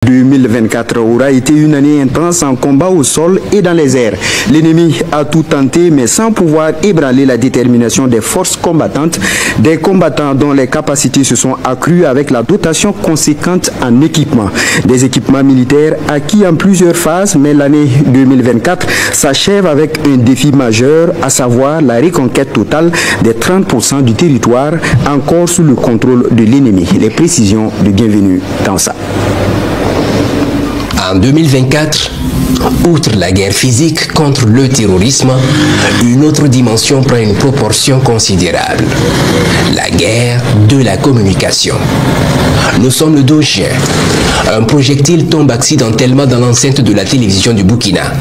2024 aura été une année intense en combat au sol et dans les airs. L'ennemi a tout tenté mais sans pouvoir ébranler la détermination des forces combattantes, des combattants dont les capacités se sont accrues avec la dotation conséquente en équipement. Des équipements militaires acquis en plusieurs phases, mais l'année 2024 s'achève avec un défi majeur, à savoir la reconquête totale des 30% du territoire encore sous le contrôle de l'ennemi. Les précisions de Bienvenue dans ça. En 2024, outre la guerre physique contre le terrorisme, une autre dimension prend une proportion considérable. La guerre de la communication. Nous sommes le 12 juin. Un projectile tombe accidentellement dans l'enceinte de la télévision du Burkina.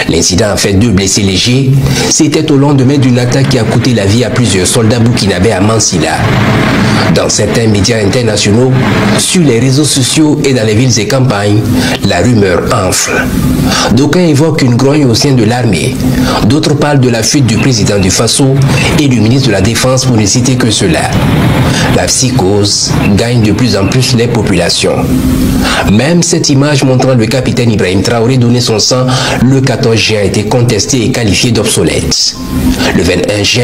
L'incident a fait 2 blessés légers. C'était au lendemain d'une attaque qui a coûté la vie à plusieurs soldats burkinabés à Mansilla. Dans certains médias internationaux, sur les réseaux sociaux et dans les villes et campagnes, la rumeur enfle. D'aucuns évoquent une grogne au sein de l'armée. D'autres parlent de la fuite du président du Faso et du ministre de la Défense pour ne citer que cela. La psychose gagne de plus en plus les populations. Même cette image montrant le capitaine Ibrahim Traoré donner son sang le 14 juin a été contestée et qualifiée d'obsolète. Le 21 juin,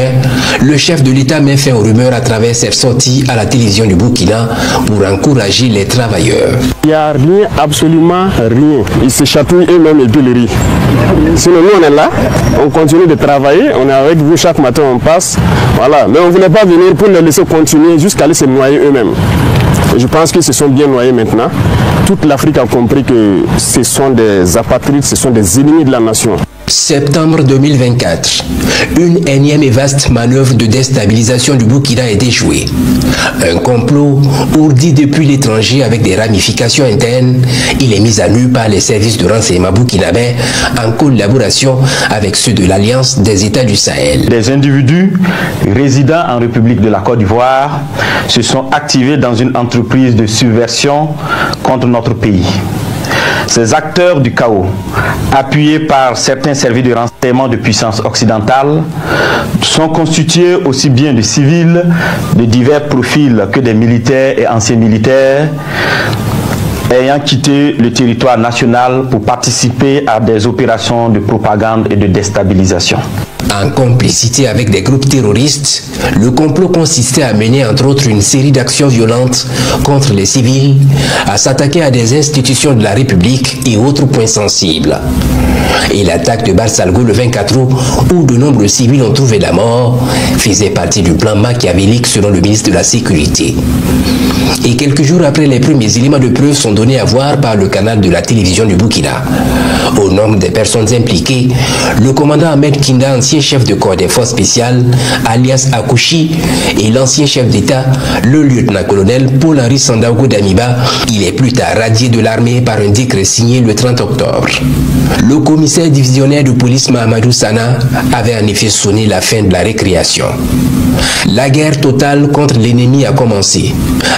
le chef de l'État met fin aux rumeurs à travers cette sortie à la télévision du Burkina pour encourager les travailleurs. Il n'y a rien, absolument rien. Ils se chatouillent eux-mêmes et puis le rient. Sinon, nous, on est là, on continue de travailler, on est avec vous, chaque matin on passe. Voilà. Mais on ne voulait pas venir pour les laisser continuer jusqu'à aller se noyer eux-mêmes. Je pense qu'ils se sont bien noyés maintenant. Toute l'Afrique a compris que ce sont des apatrides, ce sont des ennemis de la nation. Septembre 2024, une énième et vaste manœuvre de déstabilisation du Burkina est déjouée. Un complot ourdi depuis l'étranger avec des ramifications internes, il est mis à nu par les services de renseignement burkinabais en collaboration avec ceux de l'Alliance des États du Sahel. Des individus résidant en République de la Côte d'Ivoire se sont activés dans une entreprise de subversion contre notre pays. Ces acteurs du chaos, appuyés par certains services de renseignement de puissance occidentale, sont constitués aussi bien de civils de divers profils que des militaires et anciens militaires ayant quitté le territoire national pour participer à des opérations de propagande et de déstabilisation. En complicité avec des groupes terroristes, le complot consistait à mener entre autres une série d'actions violentes contre les civils, à s'attaquer à des institutions de la République et autres points sensibles. Et l'attaque de Barsalgo le 24 août, où de nombreux civils ont trouvé la mort, faisait partie du plan machiavélique selon le ministre de la Sécurité. Et quelques jours après, les premiers éléments de preuve sont donnés à voir par le canal de la télévision du Burkina. Au nom des personnes impliquées, le commandant Ahmed Kinda, ancien chef de corps des forces spéciales, alias Akouchi, et l'ancien chef d'État, le lieutenant-colonel Paul-Henri Sandaogo Damiba, il est plus tard radié de l'armée par un décret signé le 30 octobre. Le commissaire divisionnaire de police Mahamadou Sana avait en effet sonné la fin de la récréation. La guerre totale contre l'ennemi a commencé.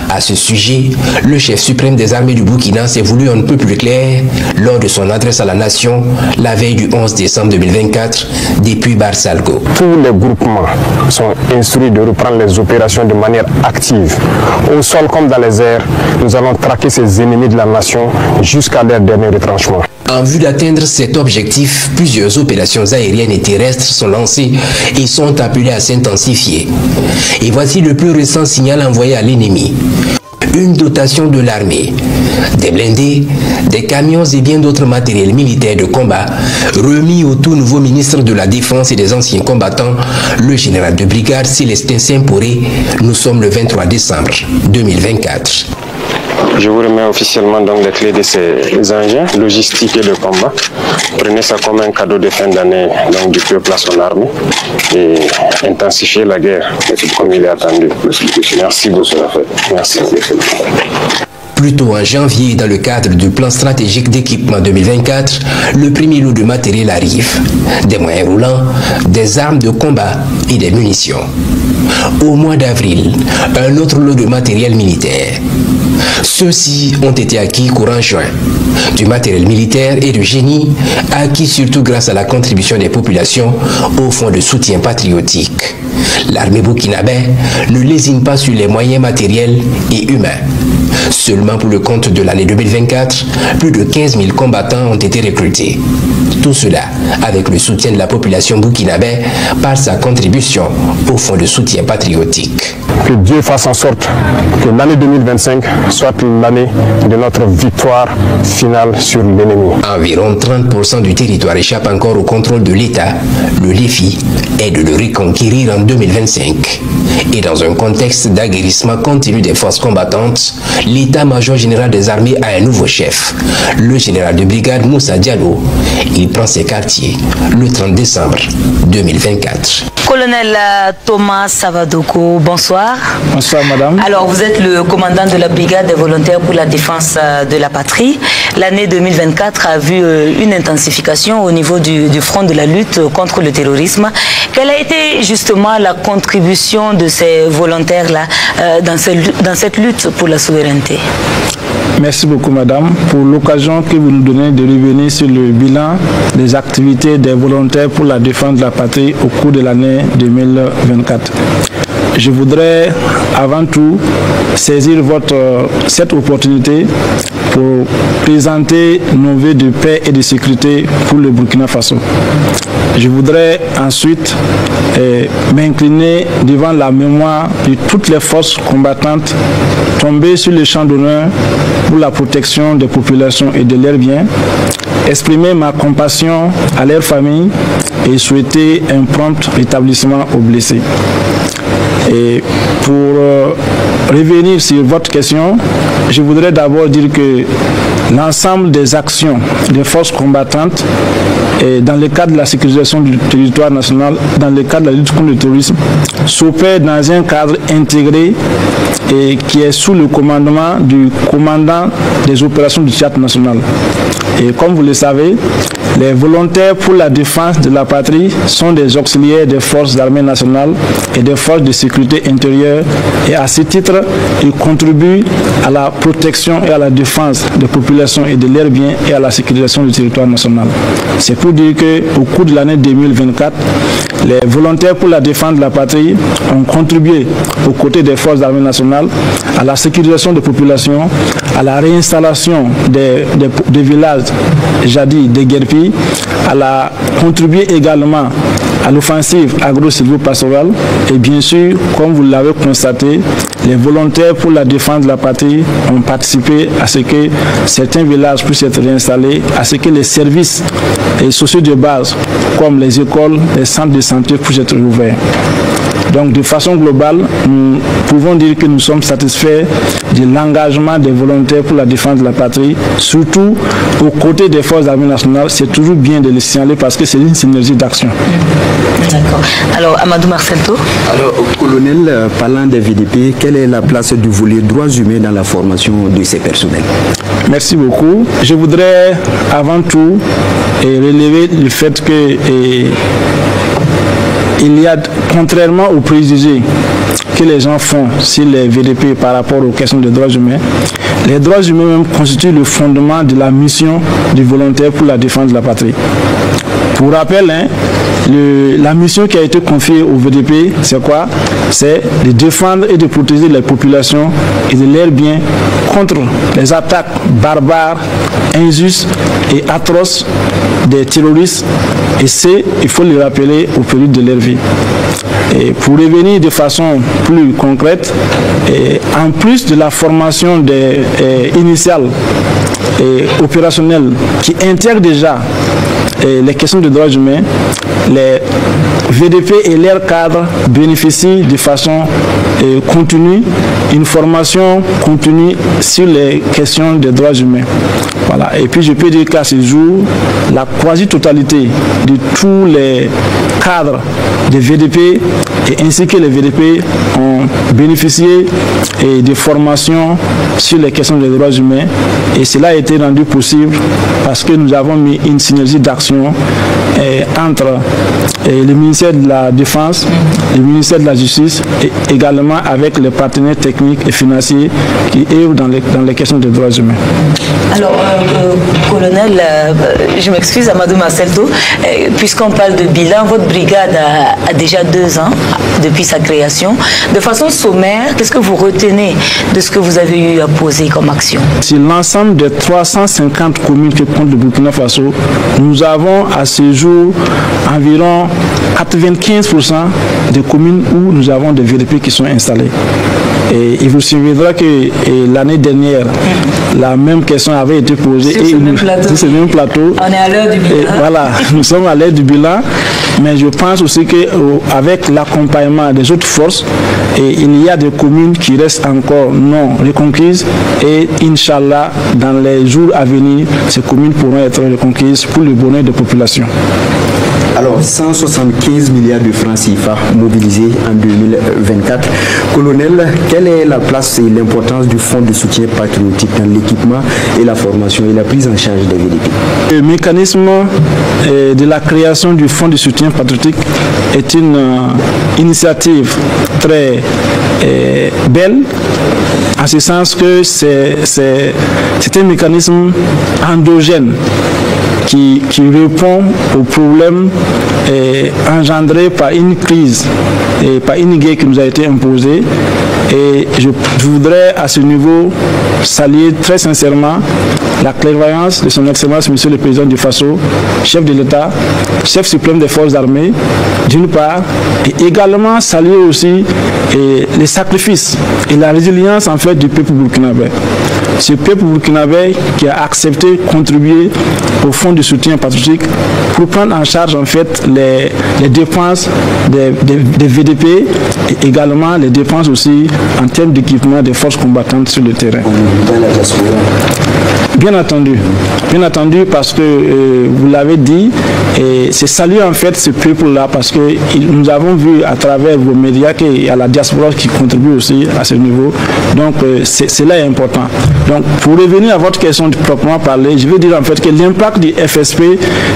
À ce sujet, le chef suprême des armées du Burkina s'est voulu un peu plus clair lors de son adresse à la nation la veille du 11 décembre 2024 depuis Barsalgo. Tous les groupements sont instruits de reprendre les opérations de manière active. Au sol comme dans les airs, nous allons traquer ces ennemis de la nation jusqu'à leur dernier retranchement. En vue d'atteindre cet objectif, plusieurs opérations aériennes et terrestres sont lancées et sont appelées à s'intensifier. Et voici le plus récent signal envoyé à l'ennemi. Une dotation de l'armée, des blindés, des camions et bien d'autres matériels militaires de combat remis au tout nouveau ministre de la Défense et des anciens combattants, le général de brigade Célestin Saint-Poré. Nous sommes le 23 décembre 2024. Je vous remets officiellement donc les clés de ces engins logistiques et de combat. Prenez ça comme un cadeau de fin d'année donc du peuple à son armée et intensifier la guerre comme il est attendu. Merci beaucoup. Merci. Plus tôt en janvier, dans le cadre du plan stratégique d'équipement 2024, le premier lot de matériel arrive. Des moyens roulants, des armes de combat et des munitions. Au mois d'avril, un autre lot de matériel militaire. Ceux-ci ont été acquis courant juin. Du matériel militaire et de génie acquis surtout grâce à la contribution des populations au fonds de soutien patriotique. L'armée burkinabé ne lésine pas sur les moyens matériels et humains. Seulement pour le compte de l'année 2024, plus de 15 000 combattants ont été recrutés. Tout cela avec le soutien de la population burkinabé par sa contribution au fonds de soutien patriotique. Que Dieu fasse en sorte que l'année 2025 soit l'année de notre victoire finale sur l'ennemi. Environ 30% du territoire échappe encore au contrôle de l'État. Le défi est de le reconquérir en 2025. Et dans un contexte d'aguerrissement continu des forces combattantes, l'état-major général des armées a un nouveau chef, le général de brigade Moussa Diallo. Il prend ses quartiers le 30 décembre 2024. Colonel Thomas Savadoko, bonsoir. Bonsoir madame. Alors vous êtes le commandant de la brigade des volontaires pour la défense de la patrie. L'année 2024 a vu une intensification au niveau du front de la lutte contre le terrorisme. Quelle a été justement la contribution de ces volontaires-là dans cette lutte pour la souveraineté? Merci beaucoup madame pour l'occasion que vous nous donnez de revenir sur le bilan des activités des volontaires pour la défense de la patrie au cours de l'année 2024. Je voudrais avant tout saisir cette opportunité pour présenter nos vœux de paix et de sécurité pour le Burkina Faso. Je voudrais ensuite m'incliner devant la mémoire de toutes les forces combattantes tombées sur le champ d'honneur pour la protection des populations et de leurs biens, exprimer ma compassion à leurs familles et souhaiter un prompt rétablissement aux blessés. Et pour revenir sur votre question, je voudrais d'abord dire que l'ensemble des actions des forces combattantes dans le cadre de la sécurisation du territoire national, dans le cadre de la lutte contre le terrorisme, s'opèrent dans un cadre intégré et qui est sous le commandement du commandant des opérations du théâtre national. Et comme vous le savez, les volontaires pour la défense de la patrie sont des auxiliaires des forces armées nationales et des forces de sécurité intérieure et à ce titre, ils contribuent à la protection et à la défense des populations et de leurs biens et à la sécurisation du territoire national. C'est pour dire qu'au cours de l'année 2024, les volontaires pour la défense de la patrie ont contribué aux côtés des forces armées nationales à la sécurisation des populations, à la réinstallation des villages jadis des guerpilles, contribué également à l'offensive agro-silvo-pastorale et bien sûr, comme vous l'avez constaté, les volontaires pour la défense de la patrie ont participé à ce que certains villages puissent être réinstallés, à ce que les services sociaux de base comme les écoles, les centres de santé puissent être ouverts. Donc de façon globale, nous pouvons dire que nous sommes satisfaits de l'engagement des volontaires pour la défense de la patrie, surtout aux côtés des forces armées nationales. C'est toujours bien de le signaler parce que c'est une synergie d'action. D'accord. Alors Amadou Marcelto. Alors colonel, parlant des VDP, quelle est la place du volet droits humains dans la formation de ces personnels? Merci beaucoup. Je voudrais avant tout relever le fait que il y a, contrairement aux préjugés que les gens font sur les VDP par rapport aux questions des droits humains, les droits humains même constituent le fondement de la mission du volontaire pour la défense de la patrie. Pour rappel, la mission qui a été confiée au VDP, c'est quoi? C'est de défendre et de protéger les populations et de leurs biens contre les attaques barbares, injustes et atroces des terroristes, et c'est, il faut le rappeler, au péril de leur vie. Et pour revenir de façon plus concrète, en plus de la formation initiale et opérationnelle qui intègre déjà les questions de droits humains, les VDP et leurs cadres bénéficient de façon continue, une formation continue sur les questions des droits humains. Voilà. Et puis je peux dire qu'à ce jour, la quasi-totalité de tous les cadre des VDP et ainsi que les VDP ont bénéficié de formations sur les questions des droits humains et cela a été rendu possible parce que nous avons mis une synergie d'action entre le ministère de la Défense, le ministère de la Justice et également avec les partenaires techniques et financiers qui œuvrent dans les questions des droits humains. Alors, colonel, je m'excuse, Amadou Marcelto, puisqu'on parle de bilan, votre brigade a déjà 2 ans depuis sa création. De façon sommaire, qu'est-ce que vous retenez de ce que vous avez eu à poser comme action? Sur l'ensemble des 350 communes que compte le Burkina Faso, nous avons à ce jour environ 95% des communes où nous avons des VDP qui sont installés. Et il vous souviendra que l'année dernière, la même question avait été posée sur ce même plateau. On est à l'heure du bilan. Voilà, nous sommes à l'heure du bilan. Mais je pense aussi qu'avec l'accompagnement des autres forces, il y a des communes qui restent encore non reconquises. Et Inch'Allah, dans les jours à venir, ces communes pourront être reconquises pour le bonheur des populations. Alors, 175 milliards de francs CFA mobilisés en 2024. Colonel, quelle est la place et l'importance du fonds de soutien patriotique dans l'équipement et la formation et la prise en charge des VDP? Le mécanisme de la création du fonds de soutien patriotique est une initiative très belle, en ce sens que c'est un mécanisme endogène qui répond aux problèmes engendrés par une crise et par une guerre qui nous a été imposée. Et je voudrais à ce niveau saluer très sincèrement la clairvoyance de son Excellence Monsieur le Président du Faso, chef de l'État, chef suprême des forces armées, d'une part, et également saluer aussi les sacrifices et la résilience en fait du peuple burkinabé. Ce peuple burkinabé qui a accepté de contribuer au fonds de soutien patriotique pour prendre en charge en fait les dépenses des VDP et également les dépenses aussi en termes d'équipement des forces combattantes sur le terrain. Bien entendu parce que vous l'avez dit, c'est saluer en fait ce peuple-là parce que nous avons vu à travers vos médias qu'il y a la diaspora qui contribue aussi à ce niveau. Donc cela est important. Donc pour revenir à votre question proprement parler, je veux dire en fait que l'impact du FSP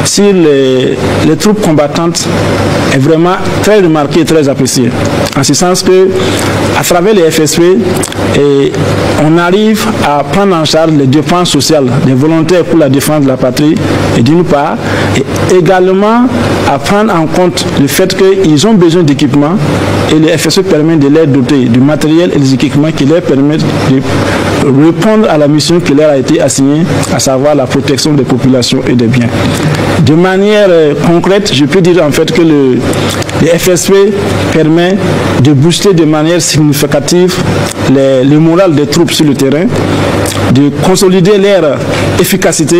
sur les troupes combattantes est vraiment très remarqué et très apprécié. En ce sens que à travers les FSP, on arrive à prendre en charge les dépenses sociales des volontaires pour la défense de la patrie, et d'une part, et également à prendre en compte le fait qu'ils ont besoin d'équipements et le FSE permet de les doter du matériel et des équipements qui leur permettent de répondre à la mission qui leur a été assignée, à savoir la protection des populations et des biens. De manière concrète, je peux dire en fait que le FSP permet de booster de manière significative le moral des troupes sur le terrain, de consolider leur efficacité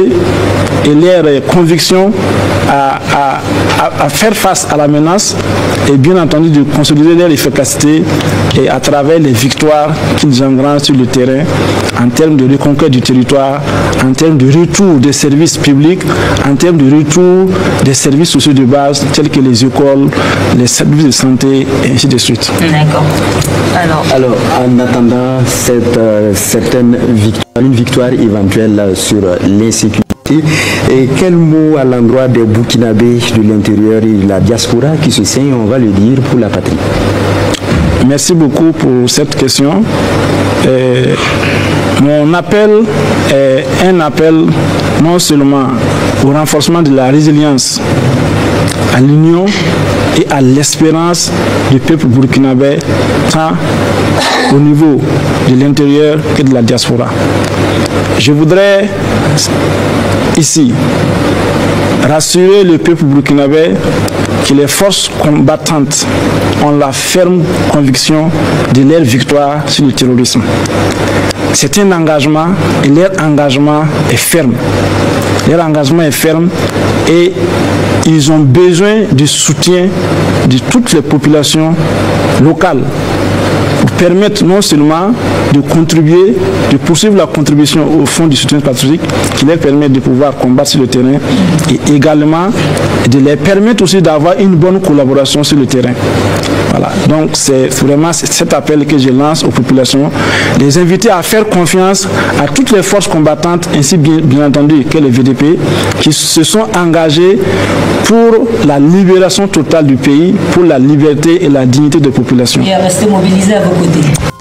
et leur conviction à faire face à la menace et bien entendu de consolider leur efficacité et à travers les victoires qu'ils engrangent sur le terrain en termes de reconquête du territoire, en termes de retour des services publics, en termes de retour des services sociaux de base tels que les écoles, les services de santé et ainsi de suite. D'accord. Alors, en attendant une victoire éventuelle sur l'insécurité, et quel mot à l'endroit des Burkinabés de l'intérieur et de la diaspora qui se saignent, on va le dire, pour la patrie? Merci beaucoup pour cette question. Mon appel est un appel non seulement au renforcement de la résilience, à l'union et à l'espérance du peuple burkinabé, tant au niveau de l'intérieur que de la diaspora. Je voudrais ici rassurer le peuple burkinabé que les forces combattantes ont la ferme conviction de leur victoire sur le terrorisme. C'est un engagement et leur engagement est ferme. Leur engagement est ferme et ils ont besoin du soutien de toutes les populations locales pour permettent non seulement de contribuer, de poursuivre la contribution au fonds du soutien patriotique, qui leur permet de pouvoir combattre sur le terrain, et également de les permettre aussi d'avoir une bonne collaboration sur le terrain. Voilà. Donc c'est vraiment cet appel que je lance aux populations, les inviter à faire confiance à toutes les forces combattantes, ainsi bien entendu que les VDP, qui se sont engagés pour la libération totale du pays, pour la liberté et la dignité des populations. Et à rester mobilisés à vos côtés.